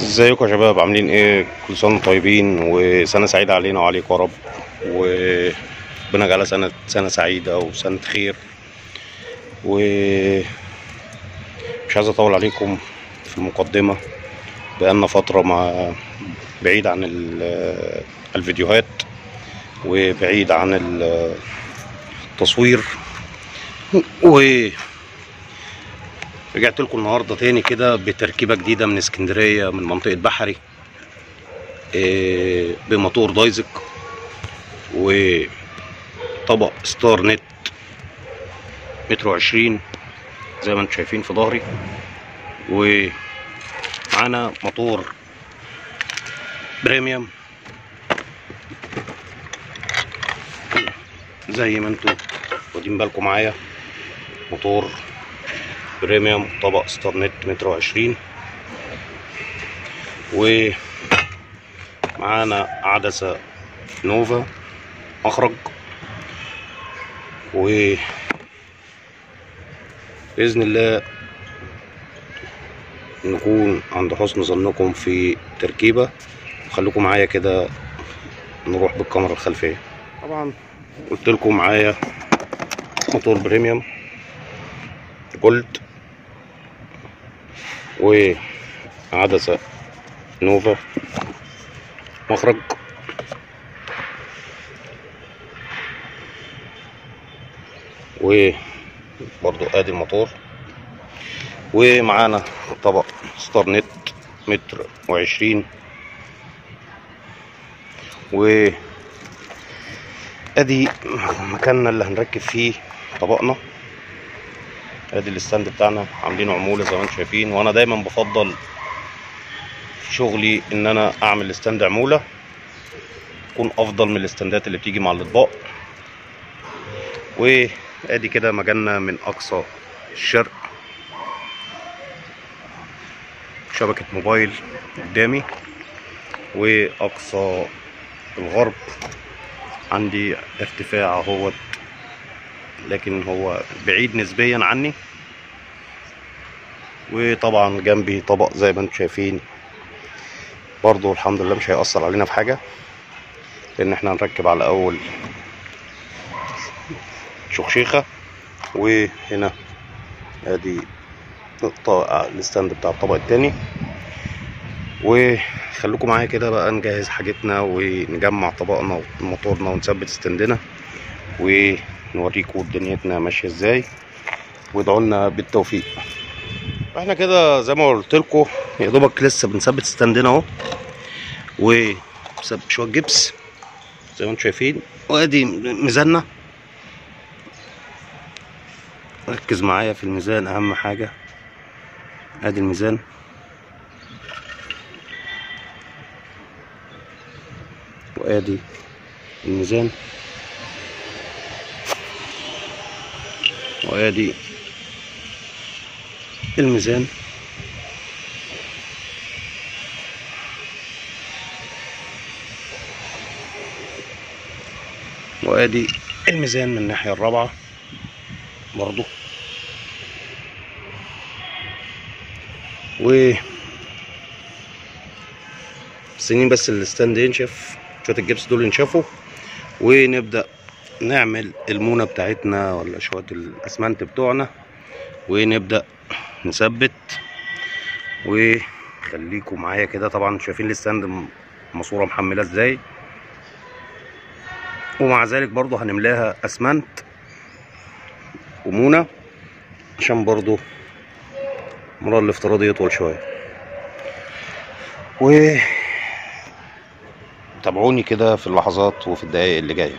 ازيكم يا شباب؟ عاملين ايه؟ كل سنه وانتم طيبين وسنه سعيده علينا وعليكم يا رب. وربنا يجعلها سنه سعيده وسنه خير. ومش عايز اطول عليكم في المقدمه. بقالنا فتره بعيد عن الفيديوهات وبعيد عن التصوير. ورجعت لكم النهارده تاني كده بتركيبه جديده من اسكندريه، من منطقه بحري، بموتور دايزك وطبق ستار نت متر وعشرين زي ما انتم شايفين في ظهري. ومعانا موتور بريميوم زي ما انتم واخدين بالكم معايا، موتور بريميوم طبق ستار نت متر وعشرين. ومعانا عدسة نوفا مخرج. وبإذن الله نكون عند حسن ظنكم في تركيبة. خليكم معايا كده نروح بالكاميرا الخلفية. طبعا قلت لكم معايا موتور بريميوم جولد وعدسة نوفا مخرج. وبرضو ادي الموتور. ومعانا طبق ستار نت متر وعشرين. وادي مكاننا اللي هنركب فيه طبقنا. ادي الستاند بتاعنا عاملينه عمولة زي ما انتم شايفين، وانا دايما بفضل في شغلي ان انا اعمل الستاند عمولة، تكون افضل من الاستندات اللي بتيجي مع الاطباق. وادي كده مجالنا من اقصى الشرق، شبكة موبايل قدامي، واقصى الغرب عندي ارتفاع اهوت، لكن هو بعيد نسبيا عني. وطبعا جنبي طبق زي ما انتم شايفين، برضو الحمد لله مش هيأثر علينا في حاجة، لان احنا هنركب على اول شخشيخة. وهنا ادي الستاند بتاع الطبق التاني. وخلوكم معايا كده بقى نجهز حاجتنا ونجمع طبقنا وموتورنا ونثبت ستاندنا ونوريكم دنيتنا ماشيه ازاي، وادعوا لنا بالتوفيق. احنا كده زي ما قلت لكم يا دوبك لسه بنثبت ستاندنا اهو، وشويه جبس زي ما انتم شايفين. وادي ميزاننا، ركز معايا في الميزان اهم حاجه. ادي الميزان، وادي الميزان، وادي الميزان. وادي الميزان من الناحية الرابعة برضو. مستنيين بس الستاند ينشف، شوية الجبس دول ينشفوا، ونبدأ نعمل المونة بتاعتنا ولا شوية الأسمنت بتوعنا، ونبدأ نثبت. وخليكم معايا كده. طبعا شايفين الستاند ماسورة محملة ازاي، ومع ذلك برضو هنملاها أسمنت ومونة عشان برضو المرار الافتراضي يطول شوية. تابعوني كده في اللحظات وفي الدقايق اللي جايه.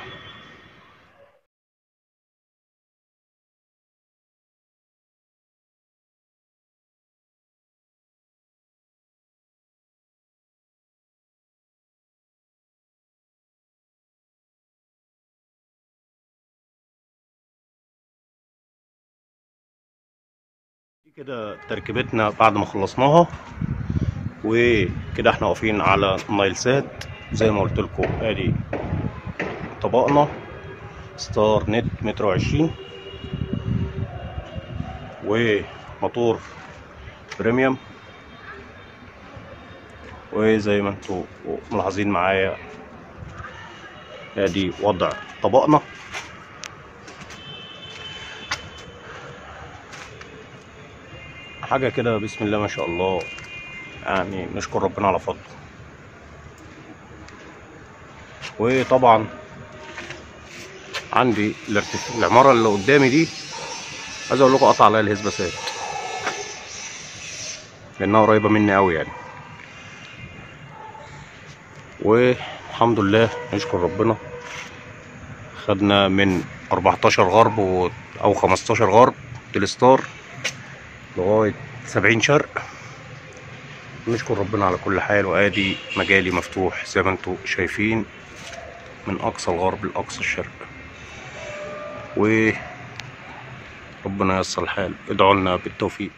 كده تركيبتنا بعد ما خلصناها، وكده احنا واقفين على نايلسات زي ما قلت لكم. ادي طبقنا ستار نت متر وعشرين، وموتور بريميوم وزي ما انتوا ملاحظين معايا ادي وضع طبقنا. حاجة كده بسم الله ما شاء الله، يعني نشكر ربنا على فضله. وطبعا عندي العمارة اللي قدامي دي عايز اقول لكم قطع عليها الهزبسات لانها قريبة مني اوي يعني. والحمد لله نشكر ربنا، خدنا من 14 غرب او 15 غرب تلستار لغاية 70 شرق. نشكر ربنا على كل حال. وادي مجالي مفتوح زي ما انتوا شايفين من اقصى الغرب لاقصى الشرق. وربنا ييسر الحال، ادعوا لنا بالتوفيق.